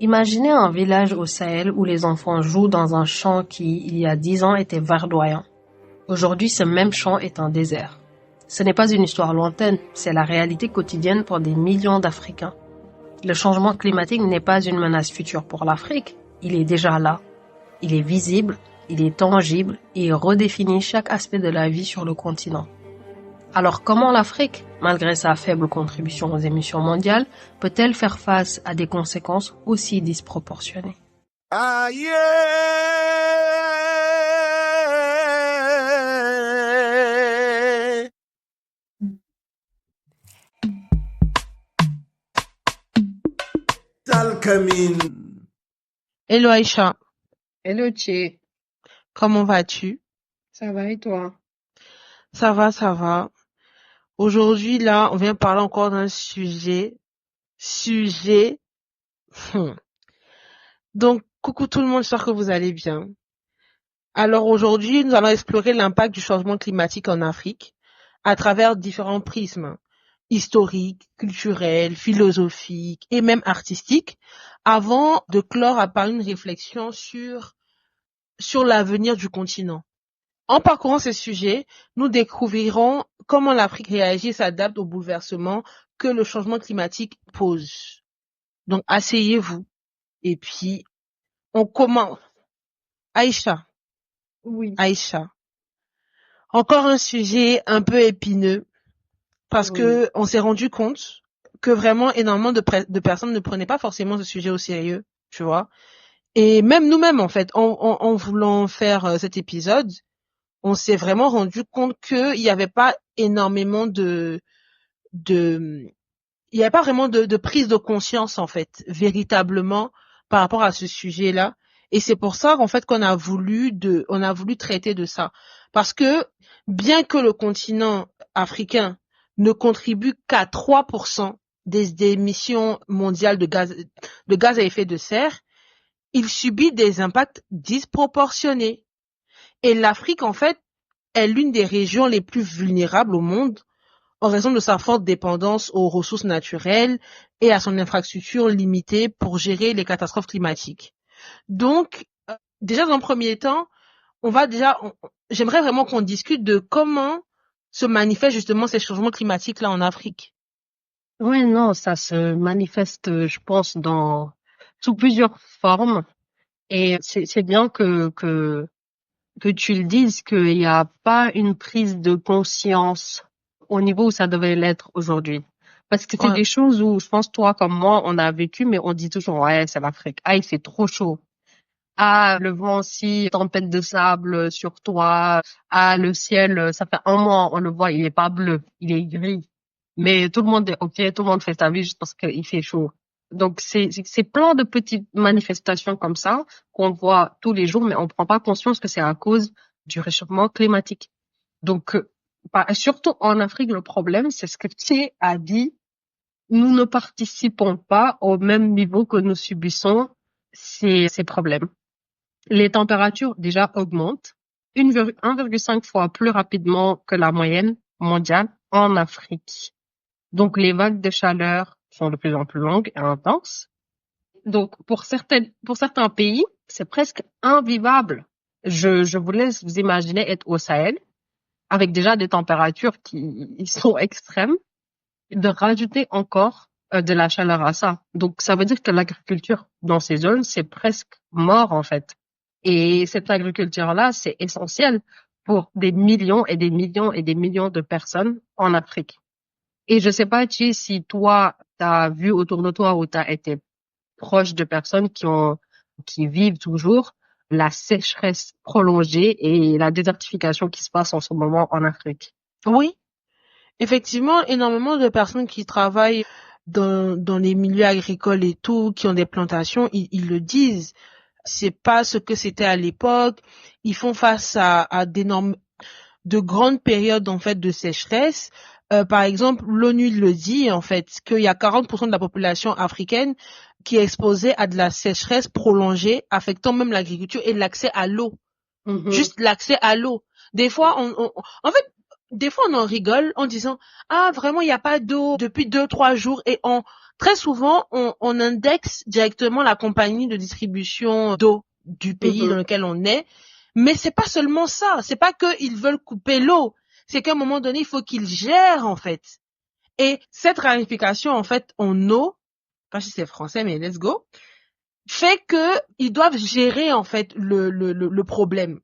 Imaginez un village au Sahel où les enfants jouent dans un champ qui, il y a 10 ans, était verdoyant. Aujourd'hui, ce même champ est un désert. Ce n'est pas une histoire lointaine, c'est la réalité quotidienne pour des millions d'Africains. Le changement climatique n'est pas une menace future pour l'Afrique, il est déjà là. Il est visible, il est tangible et il redéfinit chaque aspect de la vie sur le continent. Alors comment l'Afrique, malgré sa faible contribution aux émissions mondiales, peut-elle faire face à des conséquences aussi disproportionnées? Ah yeah! Talcamin. Hello Aïcha, Hello Tché, comment vas-tu? ça va et toi? Ça va, ça va. Aujourd'hui, là, on vient parler encore d'un sujet. Hmm. Donc, coucou tout le monde, j'espère que vous allez bien. Alors aujourd'hui, nous allons explorer l'impact du changement climatique en Afrique à travers différents prismes historiques, culturels, philosophiques et même artistiques, avant de clore par une réflexion sur l'avenir du continent. En parcourant ces sujets, nous découvrirons comment l'Afrique réagit et s'adapte aux bouleversements que le changement climatique pose. Donc, asseyez-vous et puis on commence. Aïcha, Oui. encore un sujet un peu épineux parce que on s'est rendu compte que vraiment énormément de personnes ne prenaient pas forcément ce sujet au sérieux, tu vois. Et même nous-mêmes, en fait, en voulant faire cet épisode, on s'est vraiment rendu compte qu'il n'y avait pas énormément il n'y avait pas vraiment de prise de conscience, en fait, véritablement, par rapport à ce sujet-là. Et c'est pour ça, en fait, on a voulu traiter de ça. Parce que, bien que le continent africain ne contribue qu'à 3% des émissions mondiales de gaz à effet de serre, il subit des impacts disproportionnés. Et l'Afrique, en fait, est l'une des régions les plus vulnérables au monde en raison de sa forte dépendance aux ressources naturelles et à son infrastructure limitée pour gérer les catastrophes climatiques. Donc, déjà dans un premier temps, j'aimerais vraiment qu'on discute de comment se manifestent justement ces changements climatiques-là en Afrique. Oui, non, ça se manifeste, je pense, sous plusieurs formes. Et c'est bien que tu le dises qu'il n'y a pas une prise de conscience au niveau où ça devait l'être aujourd'hui. Parce que c'est Ouais. des choses où, je pense, toi comme moi, on a vécu, mais on dit toujours, ouais, c'est l'Afrique. Ah, il fait trop chaud. Ah, le vent aussi, tempête de sable sur toi. Ah, le ciel, ça fait un mois, on le voit, il est pas bleu, il est gris. Mais tout le monde est OK, tout le monde fait sa vie juste parce qu'il fait chaud. Donc, c'est plein de petites manifestations comme ça qu'on voit tous les jours, mais on prend pas conscience que c'est à cause du réchauffement climatique. Donc, surtout en Afrique, le problème, c'est ce que Thierry a dit. Nous ne participons pas au même niveau que nous subissons ces problèmes. Les températures déjà augmentent 1,5 fois plus rapidement que la moyenne mondiale en Afrique. Donc, les vagues de chaleur sont de plus en plus longues et intenses. Donc, pour certains pays, c'est presque invivable. Je vous laisse vous imaginer être au Sahel avec déjà des températures qui sont extrêmes, de rajouter encore de la chaleur à ça. Donc, ça veut dire que l'agriculture dans ces zones, c'est presque mort en fait. Et cette agriculture-là, c'est essentiel pour des millions et des millions et des millions de personnes en Afrique. Et je sais pas, Chi, si toi, t'as vu autour de toi ou t'as été proche de personnes qui vivent toujours la sécheresse prolongée et la désertification qui se passe en ce moment en Afrique. Oui, effectivement, énormément de personnes qui travaillent dans les milieux agricoles et tout, qui ont des plantations, ils le disent. C'est pas ce que c'était à l'époque. Ils font face à de grandes périodes en fait de sécheresse. Par exemple, l'ONU le dit en fait qu'il y a 40% de la population africaine qui est exposée à de la sécheresse prolongée, affectant même l'agriculture et l'accès à l'eau. Juste l'accès à l'eau. Des fois, en fait, des fois on en rigole en disant ah vraiment il n'y a pas d'eau depuis 2-3 jours et très souvent, on indexe directement la compagnie de distribution d'eau du pays dans lequel on est. Mais c'est pas seulement ça. C'est pas qu'ils veulent couper l'eau. C'est qu'à un moment donné, il faut qu'ils gèrent, en fait. Et cette ramification, en fait, en eau, pas si c'est français, mais let's go, fait que ils doivent gérer, en fait, le problème.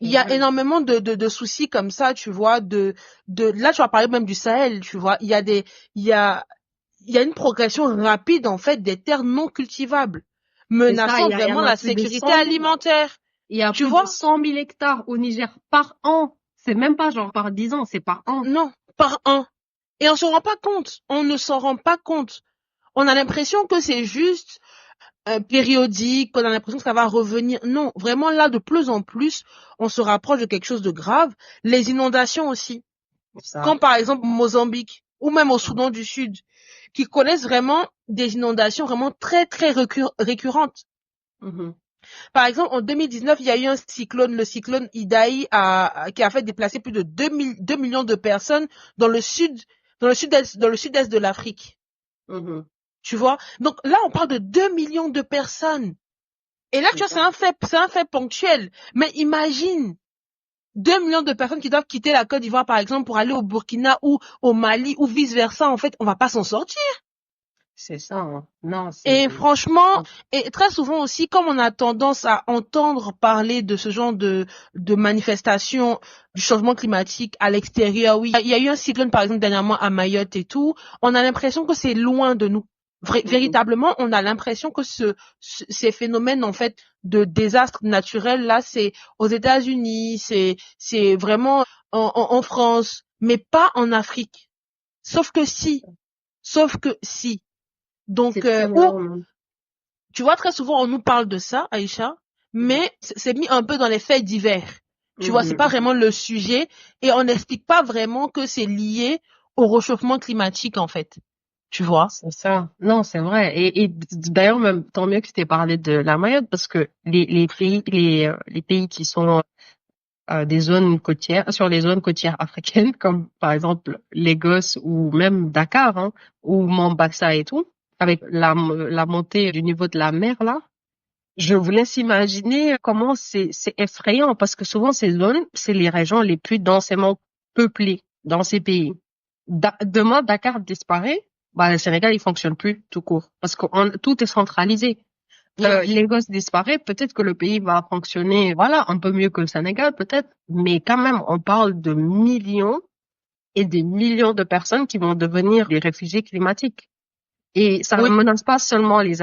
Il y a énormément de soucis comme ça, tu vois, là, tu vas parler même du Sahel, tu vois. Il y a une progression rapide, en fait, des terres non cultivables, menaçant Il y vraiment en a la plus de sécurité 100 000. alimentaire. Il y a Tu plus vois? de 100 000 hectares au Niger par an. C'est même pas genre par 10 ans, c'est par an. Non, par an. Et on se rend pas compte. On ne s'en rend pas compte. On a l'impression que c'est juste périodique, qu'on a l'impression que ça va revenir. Non, vraiment là, de plus en plus, on se rapproche de quelque chose de grave. Les inondations aussi. Comme par exemple Mozambique ou même au Soudan du Sud, qui connaissent vraiment des inondations vraiment très, très récurrentes. Par exemple, en 2019, il y a eu un cyclone, le cyclone Idai, qui a fait déplacer plus de 2 millions de personnes dans le sud-est de l'Afrique. Tu vois? Donc là, on parle de 2 millions de personnes. Et là, tu vois, c'est un fait ponctuel. Mais imagine 2 millions de personnes qui doivent quitter la Côte d'Ivoire, par exemple, pour aller au Burkina ou au Mali ou vice versa. En fait, on va pas s'en sortir. C'est ça, hein. Non, Et franchement, et très souvent aussi, comme on a tendance à entendre parler de ce genre de manifestations du changement climatique à l'extérieur, oui, il y a eu un cyclone, par exemple, dernièrement à Mayotte et tout, on a l'impression que c'est loin de nous. Véritablement, on a l'impression que ces phénomènes, en fait, de désastres naturels, là, c'est aux États-Unis, c'est vraiment en France, mais pas en Afrique. Sauf que si. Donc, tu vois, très souvent, on nous parle de ça, Aïcha, mais c'est mis un peu dans les faits divers. Tu vois, c'est pas vraiment le sujet et on n'explique pas vraiment que c'est lié au réchauffement climatique, en fait. Tu vois? C'est ça. Non, c'est vrai. Et d'ailleurs, même, tant mieux que tu t'aies parlé de la Mayotte parce que les pays qui sont des zones côtières, sur les zones côtières africaines, comme par exemple Lagos ou même Dakar, hein, ou Mombasa et tout, avec la montée du niveau de la mer là, je vous laisse imaginer comment c'est effrayant parce que souvent ces zones, c'est les régions les plus densément peuplées dans ces pays. Demain, Dakar disparaît, bah, le Sénégal, il fonctionne plus tout court parce que tout est centralisé. Lagos disparaît, peut-être que le pays va fonctionner, voilà, un peu mieux que le Sénégal, peut-être, mais quand même, on parle de millions et des millions de personnes qui vont devenir des réfugiés climatiques. Et ça ne menace pas seulement les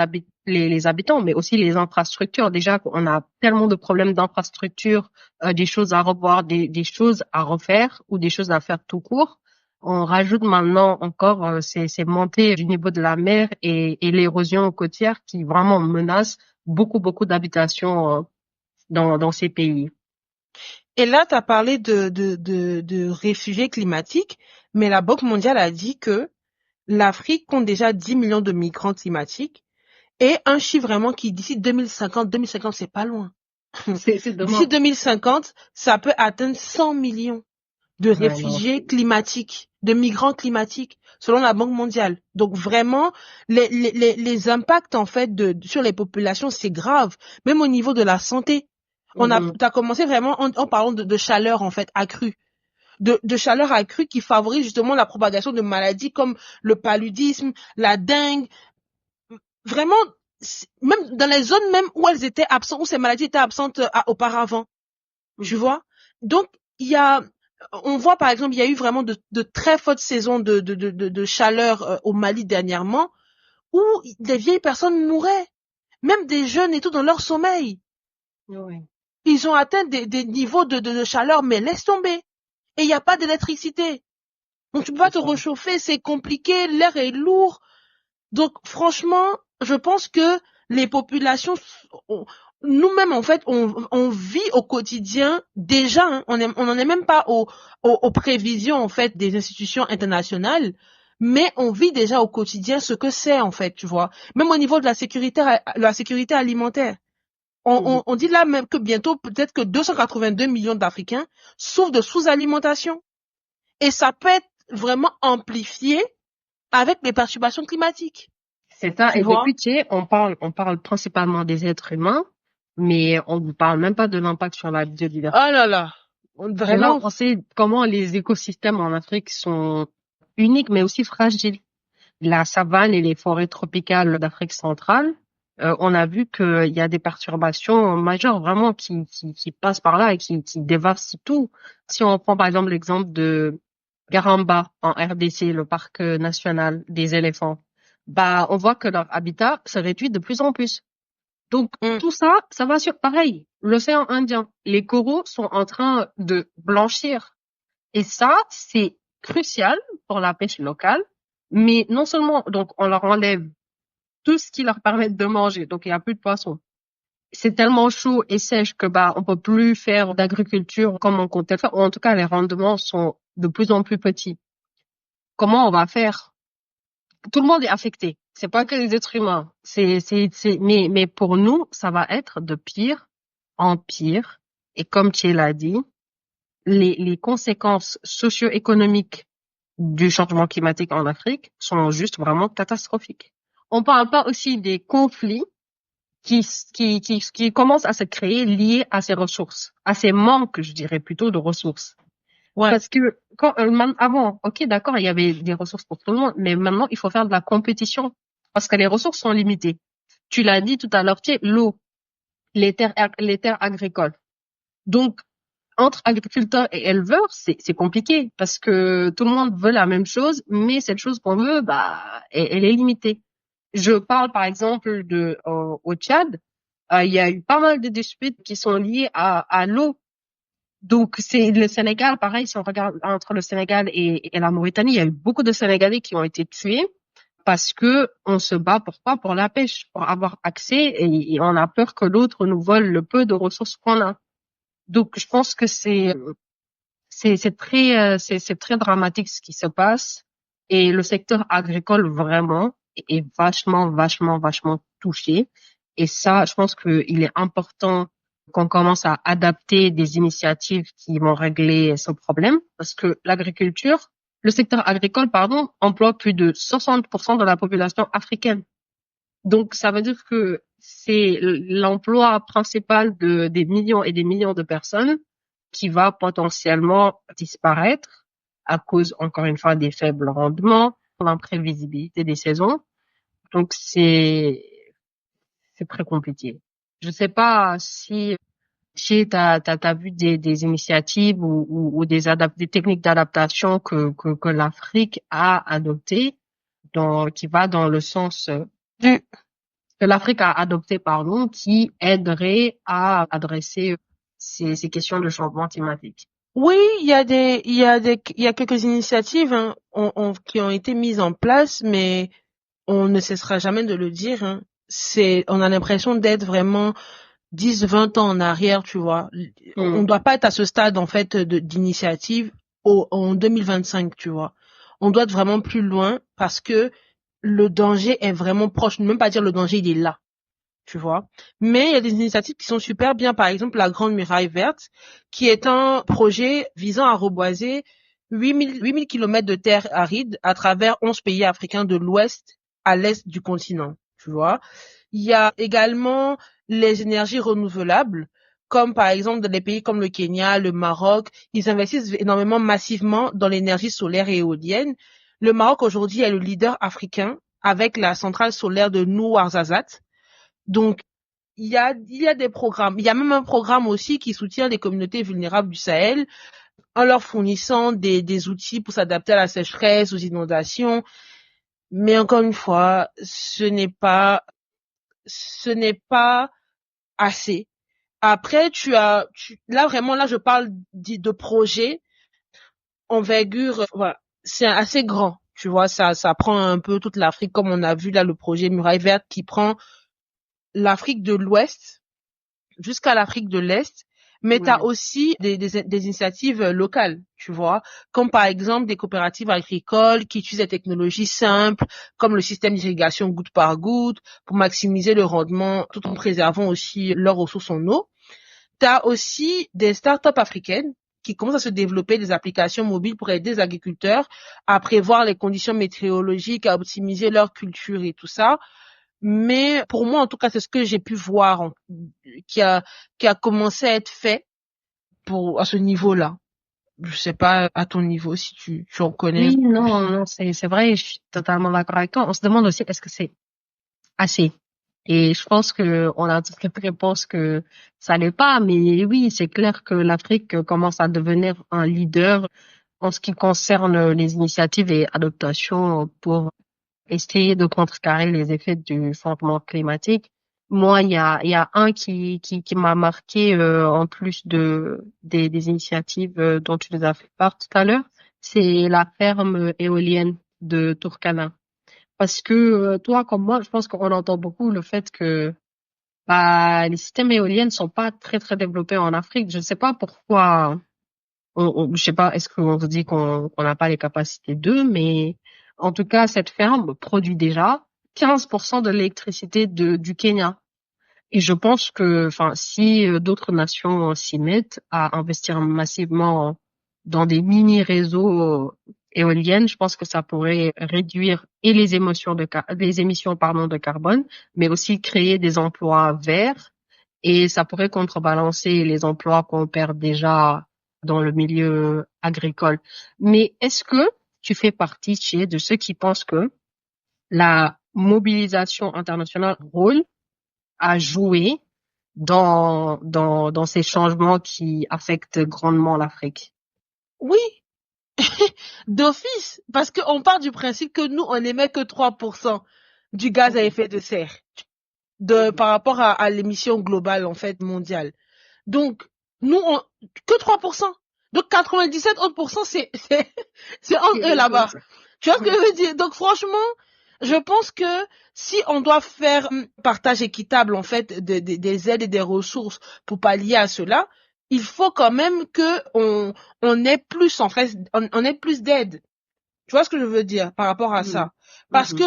habitants, mais aussi les infrastructures. Déjà, on a tellement de problèmes d'infrastructures, des choses à revoir, des choses à refaire ou des choses à faire tout court. On rajoute maintenant encore ces montées du niveau de la mer et l'érosion côtière qui vraiment menace beaucoup d'habitations dans ces pays. Et là, tu as parlé de réfugiés climatiques, mais la Banque mondiale a dit que l'Afrique compte déjà 10 millions de migrants climatiques et un chiffre vraiment qui d'ici 2050, c'est pas loin. D'ici 2050, ça peut atteindre 100 millions de réfugiés climatiques, de migrants climatiques, selon la Banque mondiale. Donc vraiment, les impacts en fait sur les populations, c'est grave, même au niveau de la santé. T'as commencé vraiment en parlant de chaleur en fait accrue. De chaleur accrue qui favorise justement la propagation de maladies comme le paludisme, la dengue. Vraiment, même dans les zones même où elles étaient absentes, où ces maladies étaient absentes auparavant. Tu vois? Donc, on voit par exemple, il y a eu vraiment de très fortes saisons de chaleur au Mali dernièrement, où des vieilles personnes mouraient. Même des jeunes et tout dans leur sommeil. Ils ont atteint des niveaux de chaleur, mais laisse tomber. Et il n'y a pas d'électricité. Donc tu peux pas te réchauffer, c'est compliqué, l'air est lourd. Donc franchement, je pense que les populations, nous-mêmes en fait, on vit au quotidien déjà, hein, on n'en est même pas aux prévisions en fait des institutions internationales, mais on vit déjà au quotidien ce que c'est en fait, tu vois. Même au niveau de la sécurité alimentaire. On dit là même que bientôt, peut-être que 282 millions d'Africains souffrent de sous-alimentation. Et ça peut être vraiment amplifié avec les perturbations climatiques. C'est ça. Tu Et vois? depuis, tu sais, on parle principalement des êtres humains, mais on ne parle même pas de l'impact sur la biodiversité. Oh là là. Et là, Vraiment. on sait comment les écosystèmes en Afrique sont uniques, mais aussi fragiles. La savane et les forêts tropicales d'Afrique centrale, on a vu qu'il y a des perturbations majeures vraiment qui passent par là et qui dévastent tout. Si on prend par exemple l'exemple de Garamba en RDC, le parc national des éléphants, bah on voit que leur habitat se réduit de plus en plus. Donc Mm, tout ça, ça va sur pareil. L'océan Indien, les coraux sont en train de blanchir. Et ça, c'est crucial pour la pêche locale. Mais non seulement, donc, on leur enlève tout ce qui leur permet de manger. Donc, il n'y a plus de poissons. C'est tellement chaud et sèche que, bah, on peut plus faire d'agriculture comme on comptait le faire. Ou en tout cas, les rendements sont de plus en plus petits. Comment on va faire? Tout le monde est affecté. C'est pas que les êtres humains. Mais pour nous, ça va être de pire en pire. Et comme tu l'as dit, les conséquences socio-économiques du changement climatique en Afrique sont juste vraiment catastrophiques. On parle pas aussi des conflits qui commencent à se créer liés à ces ressources, à ces manques, je dirais plutôt, de ressources. ouais. Parce que avant, ok, d'accord, il y avait des ressources pour tout le monde, mais maintenant, il faut faire de la compétition parce que les ressources sont limitées. Tu l'as dit tout à l'heure, tu sais, l'eau, les terres agricoles. Donc, entre agriculteurs et éleveurs, c'est compliqué parce que tout le monde veut la même chose, mais cette chose qu'on veut, bah, elle est limitée. Je parle par exemple au Tchad, il y a eu pas mal de disputes qui sont liées à l'eau. Donc c'est le Sénégal, pareil, si on regarde entre le Sénégal et la Mauritanie, il y a eu beaucoup de Sénégalais qui ont été tués parce que on se bat pourquoi? Pour la pêche, pour avoir accès et on a peur que l'autre nous vole le peu de ressources qu'on a. Donc je pense que c'est très dramatique ce qui se passe et le secteur agricole vraiment est vachement touché. Et ça, je pense qu'il est important qu'on commence à adapter des initiatives qui vont régler ce problème parce que le secteur agricole, pardon, emploie plus de 60% de la population africaine. Donc, ça veut dire que c'est l'emploi principal des millions et des millions de personnes qui va potentiellement disparaître à cause, encore une fois, des faibles rendements, l'imprévisibilité des saisons. Donc, c'est très compliqué. Je sais pas si t'as vu des initiatives ou des techniques d'adaptation que l'Afrique a adoptées qui va dans le sens que l'Afrique a adopté, pardon, qui aiderait à adresser ces questions de changement climatique. Oui, il y a quelques initiatives hein, qui ont été mises en place, mais on ne cessera jamais de le dire. Hein. On a l'impression d'être vraiment 10, 20 ans en arrière, tu vois. On Hmm. ne doit pas être à ce stade, en fait, d'initiative en 2025, tu vois. On doit être vraiment plus loin parce que le danger est vraiment proche. Ne même pas dire le danger, il est là, tu vois. Mais il y a des initiatives qui sont super bien. Par exemple, la Grande Muraille Verte, qui est un projet visant à reboiser 8 000 kilomètres de terres arides à travers 11 pays africains de l'ouest à l'est du continent, tu vois. Il y a également les énergies renouvelables, comme par exemple dans des pays comme le Kenya, le Maroc, ils investissent énormément massivement dans l'énergie solaire et éolienne. Le Maroc aujourd'hui est le leader africain avec la centrale solaire de Nouarzazate. Donc, il y a des programmes. Il y a même un programme aussi qui soutient les communautés vulnérables du Sahel en leur fournissant des outils pour s'adapter à la sécheresse, aux inondations. Mais encore une fois, ce n'est pas assez. Après, là vraiment, là, je parle de projets envergure, voilà. C'est assez grand. Tu vois, ça prend un peu toute l'Afrique, comme on a vu là, le projet Muraille Verte qui prend l'Afrique de l'Ouest jusqu'à l'Afrique de l'Est, mais tu as Ouais. aussi des initiatives locales, tu vois, comme par exemple des coopératives agricoles qui utilisent des technologies simples, comme le système d'irrigation goutte par goutte, pour maximiser le rendement tout en préservant aussi leurs ressources en eau. Tu as aussi des startups africaines qui commencent à se développer des applications mobiles pour aider les agriculteurs à prévoir les conditions météorologiques, à optimiser leur culture et tout ça. Mais pour moi, en tout cas, c'est ce que j'ai pu voir qui a commencé à être fait à ce niveau-là. Je sais pas à ton niveau si tu en connais. Oui, non, non, c'est vrai, je suis totalement d'accord avec toi. On se demande aussi, est-ce que c'est assez? Et je pense que on a toutes les réponses que ça n'est pas, mais oui, c'est clair que l'Afrique commence à devenir un leader en ce qui concerne les initiatives et adaptations pour essayer de contrecarrer les effets du changement climatique. Moi, il y a un qui m'a marqué en plus des initiatives dont tu nous as fait part tout à l'heure, c'est la ferme éolienne de Turkana. Parce que toi, comme moi, je pense qu'on entend beaucoup le fait que bah, les systèmes éoliens ne sont pas très très développés en Afrique. Je ne sais pas pourquoi. Je sais pas, est-ce qu'on se dit qu'on n'a pas les capacités d'eux, mais en tout cas, cette ferme produit déjà 15% de l'électricité du Kenya. Et je pense que, enfin, si d'autres nations s'y mettent à investir massivement dans des mini-réseaux éoliennes, je pense que ça pourrait réduire et les émissions, pardon, de carbone, mais aussi créer des emplois verts et ça pourrait contrebalancer les emplois qu'on perd déjà dans le milieu agricole. Mais est-ce que tu fais partie, de ceux qui pensent que la mobilisation internationale rôle à jouer dans ces changements qui affectent grandement l'Afrique? Oui, d'office, parce qu'on part du principe que nous, on n'émet que 3% du gaz à effet de serre par rapport à l'émission globale, en fait, mondiale. Donc, nous, que 3%. Donc, 97 autres pourcents, c'est entre eux là-bas. Tu vois ce que je veux dire? Donc, franchement, je pense que si on doit faire un partage équitable, en fait, des aides et des ressources pour pallier à cela, il faut quand même que on ait plus, en fait, on ait plus d'aide. Tu vois ce que je veux dire par rapport à ça? Parce que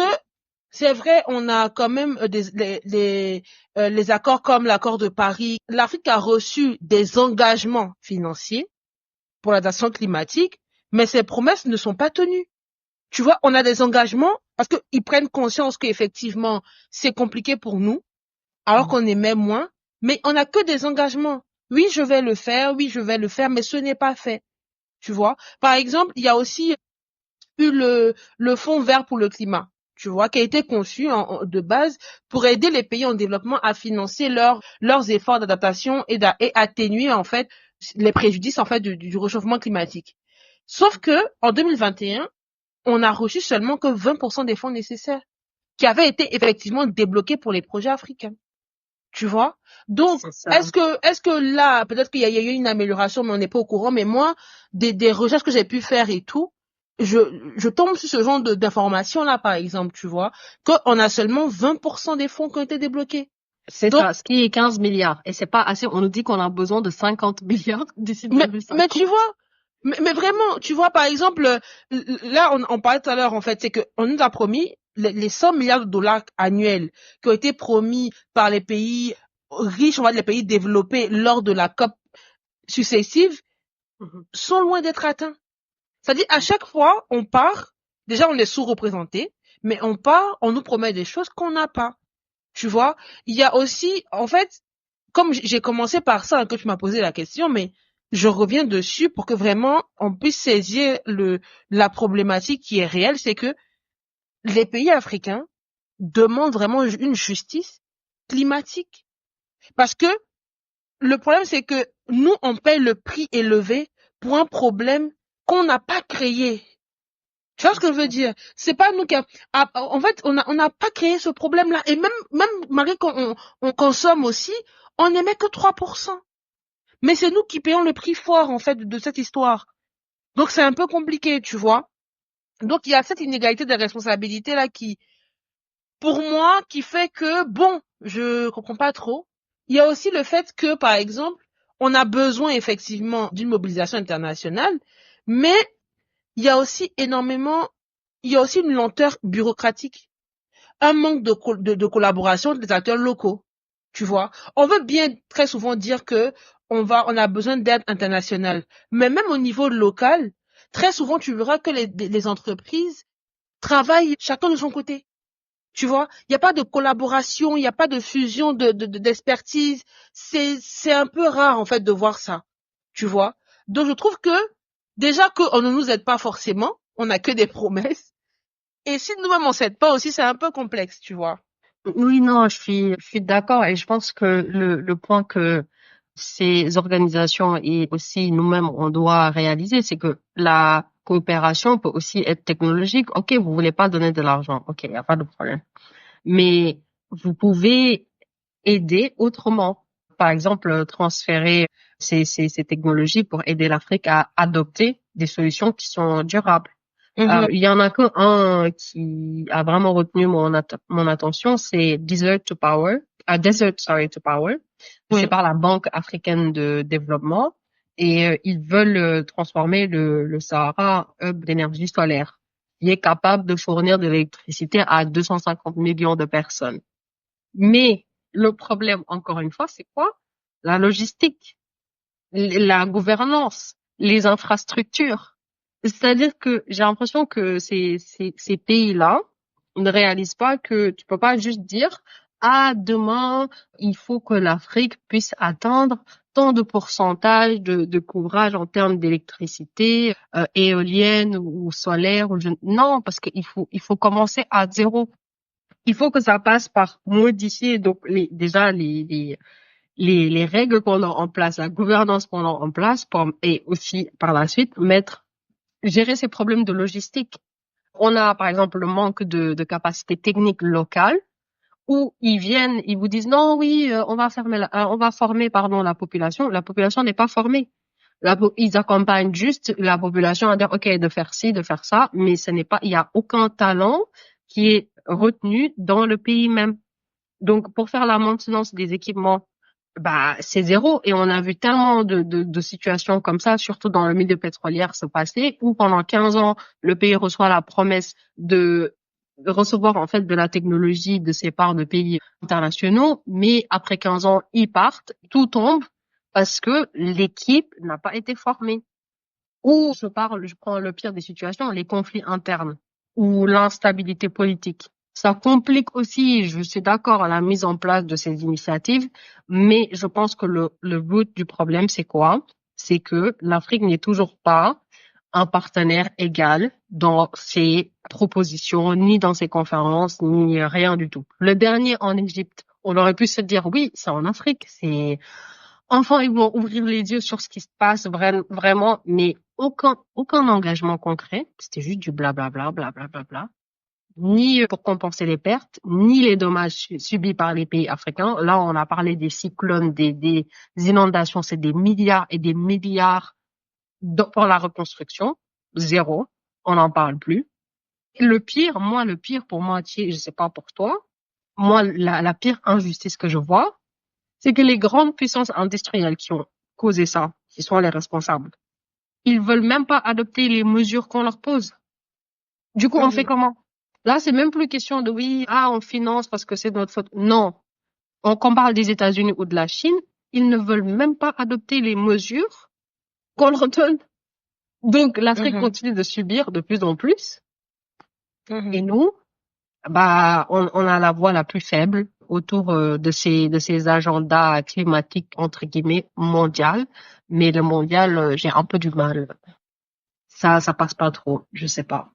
c'est vrai, on a quand même les accords comme l'accord de Paris. L'Afrique a reçu des engagements financiers pour l'adaptation climatique, mais ces promesses ne sont pas tenues. Tu vois, on a des engagements parce qu'ils prennent conscience qu'effectivement, c'est compliqué pour nous, alors qu'on émet moins, mais on n'a que des engagements. Oui, je vais le faire, oui, je vais le faire, mais ce n'est pas fait. Tu vois? Par exemple, il y a aussi eu le Fonds vert pour le climat, tu vois, qui a été conçu de base pour aider les pays en développement à financer leurs efforts d'adaptation et atténuer en fait les préjudices en fait du réchauffement climatique. Sauf que en 2021, on a reçu seulement que 20% des fonds nécessaires qui avaient été effectivement débloqués pour les projets africains. Tu vois? Donc, est-ce que là, peut-être qu'il y a eu une amélioration, mais on n'est pas au courant, mais moi, des recherches que j'ai pu faire et tout, je tombe sur ce genre d'informations là, par exemple, tu vois, qu'on a seulement 20% des fonds qui ont été débloqués. C'est ça, ce qui est 15 milliards. Et c'est pas assez, on nous dit qu'on a besoin de 50 milliards d'ici 2050. Mais tu vois, mais vraiment, tu vois, par exemple, là, on parlait tout à l'heure, en fait, c'est qu'on nous a promis les 100 milliards de dollars annuels qui ont été promis par les pays riches, on va dire les pays développés lors de la COP successive, sont loin d'être atteints. C'est-à-dire, à chaque fois, on part, déjà, on est sous-représenté, mais on part, on nous promet des choses qu'on n'a pas. Tu vois, il y a aussi, en fait, comme j'ai commencé par ça, que tu m'as posé la question, mais je reviens dessus pour que vraiment on puisse saisir la problématique qui est réelle, c'est que les pays africains demandent vraiment une justice climatique. Parce que le problème, c'est que nous, on paye le prix élevé pour un problème qu'on n'a pas créé. Tu vois ce que je veux dire? C'est pas nous en fait, on n'a pas créé ce problème-là. Et même malgré qu'on consomme aussi, on n'émet que 3%. Mais c'est nous qui payons le prix fort, en fait, de cette histoire. Donc, c'est un peu compliqué, tu vois. Donc, il y a cette inégalité de responsabilité là pour moi, qui fait que, bon, je comprends pas trop. Il y a aussi le fait que, par exemple, on a besoin effectivement d'une mobilisation internationale, mais il y a aussi une lenteur bureaucratique, un manque de collaboration des acteurs locaux. Tu vois, on veut bien très souvent dire que on a besoin d'aide internationale. Mais même au niveau local, très souvent, tu verras que les entreprises travaillent chacun de son côté. Tu vois, il n'y a pas de collaboration, il n'y a pas de fusion d'expertise. C'est un peu rare, en fait, de voir ça. Tu vois. Donc, je trouve que, déjà qu'on ne nous aide pas forcément, on n'a que des promesses. Et si nous-mêmes on s'aide pas aussi, c'est un peu complexe, tu vois. Oui, non, je suis d'accord et je pense que le point que ces organisations et aussi nous-mêmes on doit réaliser, c'est que la coopération peut aussi être technologique. Ok, vous voulez pas donner de l'argent, ok, il n'y a pas de problème. Mais vous pouvez aider autrement. Par exemple, transférer ces technologies pour aider l'Afrique à adopter des solutions qui sont durables. Mhm. Il y en a qu'un qui a vraiment retenu mon attention, c'est Desert, sorry, to Power. C'est Oui. par la Banque africaine de développement et ils veulent transformer le Sahara en hub d'énergie solaire qui est capable de fournir de l'électricité à 250 millions de personnes. Mais le problème, encore une fois, c'est quoi? La logistique, la gouvernance, les infrastructures. C'est-à-dire que j'ai l'impression que ces pays-là ne réalisent pas que tu peux pas juste dire, ah, demain, il faut que l'Afrique puisse atteindre tant de pourcentage de couvrage en termes d'électricité, éolienne ou solaire. Non, parce qu'il faut commencer à zéro. Il faut que ça passe par modifier donc déjà les règles qu'on a en place, la gouvernance qu'on a en place et aussi par la suite gérer ces problèmes de logistique. On a par exemple le manque de capacité technique locale où ils vous disent non, oui, on va former pardon la population. La population n'est pas formée. Ils accompagnent juste la population à dire ok de faire ci, de faire ça, mais il y a aucun talent qui est retenu dans le pays même. Donc, pour faire la maintenance des équipements, bah, c'est zéro. Et on a vu tellement de situations comme ça, surtout dans le milieu pétrolier, se passer, où pendant 15 ans, le pays reçoit la promesse de recevoir, en fait, de la technologie de ses parts de pays internationaux. Mais après 15 ans, ils partent, tout tombe parce que l'équipe n'a pas été formée. Ou je prends le pire des situations, les conflits internes ou l'instabilité politique. Ça complique aussi, je suis d'accord, la mise en place de ces initiatives, mais je pense que le root du problème, c'est quoi? C'est que l'Afrique n'est toujours pas un partenaire égal dans ses propositions, ni dans ses conférences, ni rien du tout. Le dernier en Égypte, on aurait pu se dire, oui, c'est en Afrique, enfin, ils vont ouvrir les yeux sur ce qui se passe vraiment, mais aucun engagement concret. C'était juste du blablabla, blablabla. Ni pour compenser les pertes, ni les dommages subis par les pays africains. Là, on a parlé des cyclones, des inondations, c'est des milliards et des milliards pour la reconstruction. Zéro. On n'en parle plus. Le pire pour moi, je sais pas pour toi, moi, la pire injustice que je vois, c'est que les grandes puissances industrielles qui ont causé ça, qui sont les responsables, ils veulent même pas adopter les mesures qu'on leur pose. Du coup, on fait Mhm. comment? Là, c'est même plus question de oui, ah, on finance parce que c'est notre faute. Non. Qu'on parle des États-Unis ou de la Chine, ils ne veulent même pas adopter les mesures qu'on leur donne. Donc, l'Afrique Mhm. continue de subir de plus en plus. Et Mhm. nous, bah, on a la voix la plus faible autour de ces agendas climatiques entre guillemets mondial, mais le mondial, j'ai un peu du mal. Ça passe pas trop, je sais pas.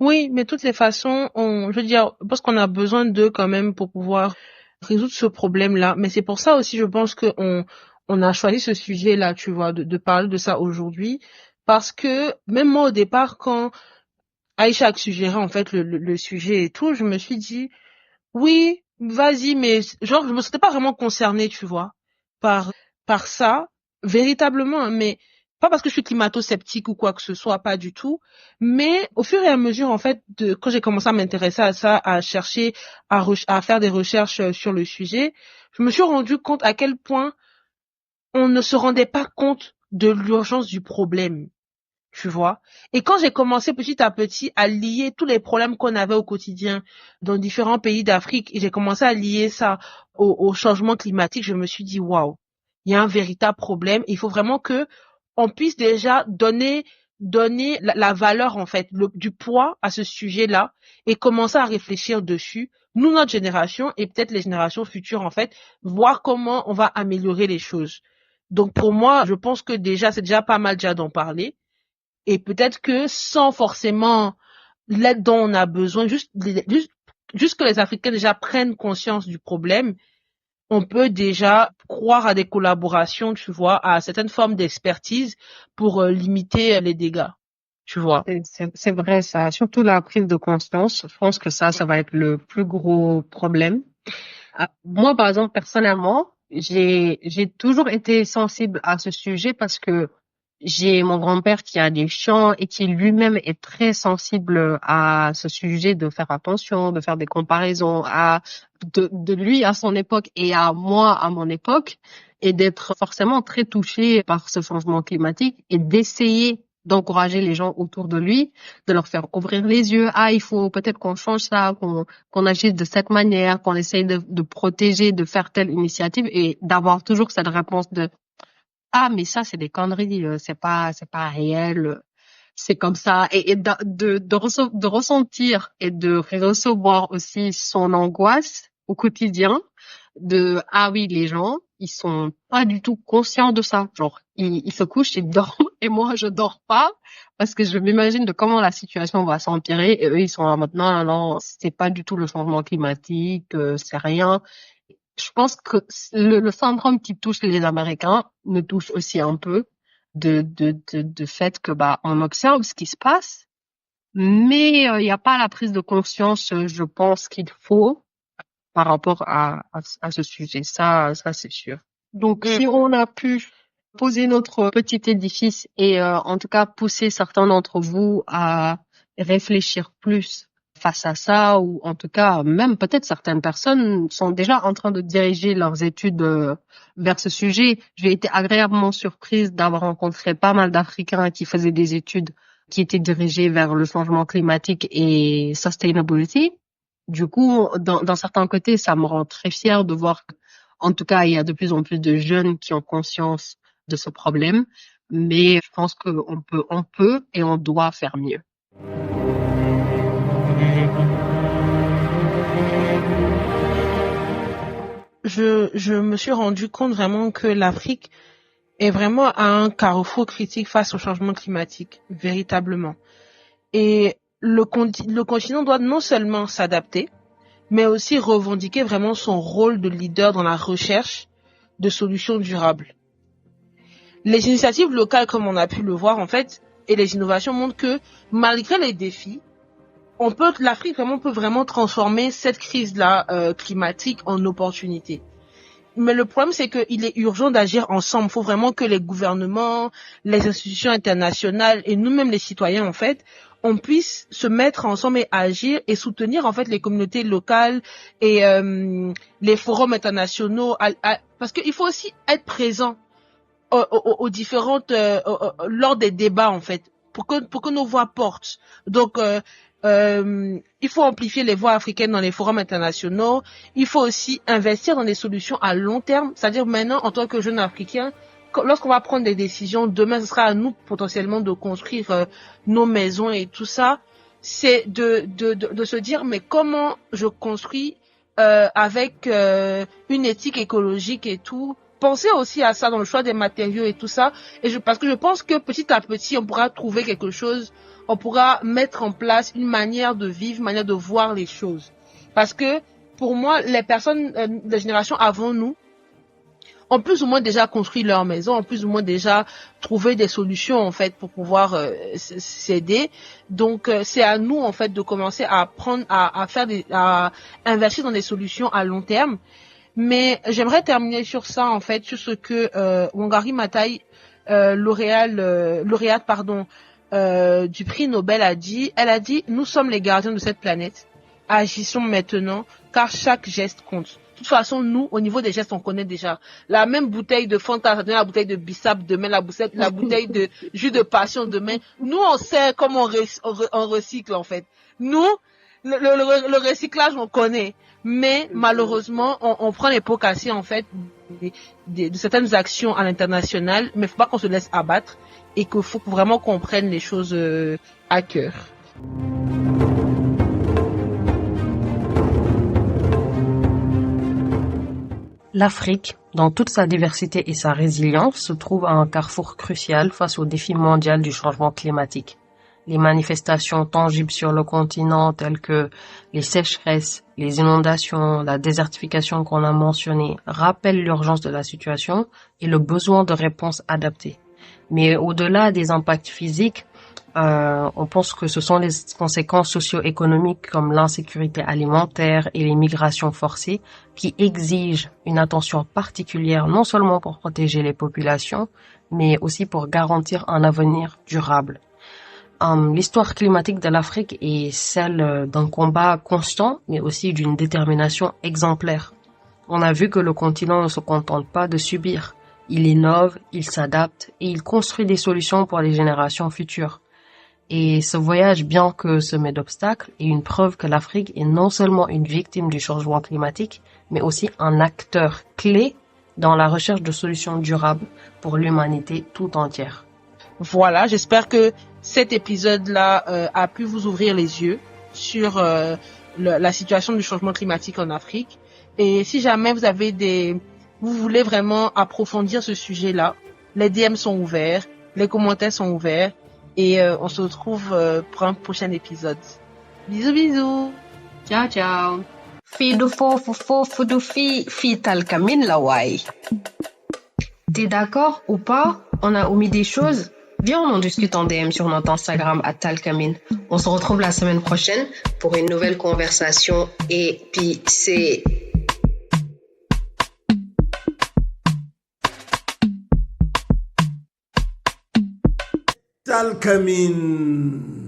Oui, mais de toutes les façons, je veux dire, parce qu'on a besoin d'eux quand même pour pouvoir résoudre ce problème-là. Mais c'est pour ça aussi, je pense que on a choisi ce sujet-là, tu vois, de parler de ça aujourd'hui. Parce que même moi, au départ, quand Aïcha a suggéré en fait le sujet et tout, je me suis dit, oui, vas-y, mais genre, je me sentais pas vraiment concernée, tu vois, par, par ça, véritablement, hein, mais pas parce que je suis climato-sceptique ou quoi que ce soit, pas du tout, mais au fur et à mesure, en fait, quand j'ai commencé à m'intéresser à ça, à chercher, à faire des recherches sur le sujet, je me suis rendu compte à quel point on ne se rendait pas compte de l'urgence du problème, tu vois. Et quand j'ai commencé petit à petit à lier tous les problèmes qu'on avait au quotidien dans différents pays d'Afrique, et j'ai commencé à lier ça au changement climatique, je me suis dit, waouh, il y a un véritable problème. Il faut vraiment que on puisse déjà donner la valeur, en fait, du poids à ce sujet-là et commencer à réfléchir dessus. Nous, notre génération et peut-être les générations futures, en fait, voir comment on va améliorer les choses. Donc, pour moi, je pense que déjà, c'est déjà pas mal déjà d'en parler. Et peut-être que sans forcément l'aide dont on a besoin, juste que les Africains déjà prennent conscience du problème, on peut déjà croire à des collaborations, tu vois, à certaines formes d'expertise pour limiter les dégâts, tu vois. C'est vrai ça, surtout la prise de conscience. Je pense que ça va être le plus gros problème. Moi, par exemple, personnellement, j'ai toujours été sensible à ce sujet parce que j'ai mon grand-père qui a des champs et qui lui-même est très sensible à ce sujet de faire attention, de faire des comparaisons de lui à son époque et à moi à mon époque et d'être forcément très touché par ce changement climatique et d'essayer d'encourager les gens autour de lui, de leur faire ouvrir les yeux. Ah, il faut peut-être qu'on change ça, qu'on agisse de cette manière, qu'on essaye de protéger, de faire telle initiative et d'avoir toujours cette réponse de ah, mais ça, c'est des conneries, c'est pas réel, c'est comme ça. Et de ressentir et de recevoir aussi son angoisse au quotidien de, ah oui, les gens, ils sont pas du tout conscients de ça. Genre, ils se couchent, ils dorment, et moi, je dors pas, parce que je m'imagine de comment la situation va s'empirer, et eux, ils sont là maintenant, non, c'est pas du tout le changement climatique, c'est rien. Je pense que le syndrome qui touche les Américains me touche aussi un peu de fait que bah on observe ce qui se passe, mais il n'y a pas la prise de conscience, je pense qu'il faut par rapport à ce sujet. Ça c'est sûr. Donc si on a pu poser notre petit édifice et en tout cas pousser certains d'entre vous à réfléchir plus face à ça, ou en tout cas même peut-être certaines personnes sont déjà en train de diriger leurs études vers ce sujet. J'ai été agréablement surprise d'avoir rencontré pas mal d'Africains qui faisaient des études qui étaient dirigées vers le changement climatique et sustainability. Du coup, dans certains côtés, ça me rend très fière de voir qu'en tout cas, il y a de plus en plus de jeunes qui ont conscience de ce problème, mais je pense on peut et on doit faire mieux. Je me suis rendu compte vraiment que l'Afrique est vraiment à un carrefour critique face au changement climatique, véritablement. Et le continent doit non seulement s'adapter, mais aussi revendiquer vraiment son rôle de leader dans la recherche de solutions durables. Les initiatives locales, comme on a pu le voir en fait, et les innovations montrent que malgré les défis, l'Afrique peut vraiment transformer cette crise-là climatique en opportunité. Mais le problème, c'est qu'il est urgent d'agir ensemble. Il faut vraiment que les gouvernements, les institutions internationales et nous-mêmes les citoyens, en fait, on puisse se mettre ensemble et agir et soutenir, en fait, les communautés locales et les forums internationaux. Parce qu'il faut aussi être présent aux différentes, lors des débats, en fait, pour que nos voix portent. Donc, il faut amplifier les voix africaines dans les forums internationaux. Il faut aussi investir dans des solutions à long terme. C'est-à-dire maintenant, en tant que jeune Africain, lorsqu'on va prendre des décisions, demain, ce sera à nous potentiellement de construire nos maisons et tout ça. C'est de se dire, mais comment je construis avec une éthique écologique et tout. Pensez aussi à ça dans le choix des matériaux et tout ça. Parce que je pense que petit à petit, on pourra trouver quelque chose. On pourra mettre en place une manière de vivre, une manière de voir les choses. Parce que, pour moi, les personnes de génération avant nous ont plus ou moins déjà construit leur maison, ont plus ou moins déjà trouvé des solutions, en fait, pour pouvoir s'aider. Donc, c'est à nous, en fait, de commencer à à investir dans des solutions à long terme. Mais j'aimerais terminer sur ça, en fait, sur ce que Wangari Maathai, lauréate, du prix Nobel a dit. Elle a dit, nous sommes les gardiens de cette planète. Agissons maintenant, car chaque geste compte. De toute façon, nous, au niveau des gestes, on connaît déjà. La même bouteille de Fanta, la bouteille de Bissap demain, la bouteille de jus de passion demain. Nous, on sait comment on recycle, en fait. Nous, le recyclage, on connaît. Mais malheureusement, on prend les pots cassés, en fait, de certaines actions à l'international, mais il faut pas qu'on se laisse abattre et qu'il faut vraiment qu'on prenne les choses à cœur. L'Afrique, dans toute sa diversité et sa résilience, se trouve à un carrefour crucial face au défi mondial du changement climatique. Les manifestations tangibles sur le continent telles que les sécheresses, les inondations, la désertification qu'on a mentionnées rappellent l'urgence de la situation et le besoin de réponses adaptées. Mais au-delà des impacts physiques, on pense que ce sont les conséquences socio-économiques comme l'insécurité alimentaire et les migrations forcées qui exigent une attention particulière non seulement pour protéger les populations, mais aussi pour garantir un avenir durable. L'histoire climatique de l'Afrique est celle d'un combat constant, mais aussi d'une détermination exemplaire. On a vu que le continent ne se contente pas de subir. Il innove, il s'adapte et il construit des solutions pour les générations futures. Et ce voyage, bien que semé d'obstacles, est une preuve que l'Afrique est non seulement une victime du changement climatique, mais aussi un acteur clé dans la recherche de solutions durables pour l'humanité tout entière. Voilà, j'espère que cet épisode-là a pu vous ouvrir les yeux sur la situation du changement climatique en Afrique. Et si jamais vous voulez vraiment approfondir ce sujet-là, les DM sont ouverts, les commentaires sont ouverts. Et on se retrouve pour un prochain épisode. Bisous, bisous. Ciao, ciao. Fi du fofu du fi talkamine la wai. T'es d'accord ou pas? On a omis des choses? Viens, on en discute en DM sur notre Instagram @talkamine. On se retrouve la semaine prochaine pour une nouvelle conversation épicée. Talkamine.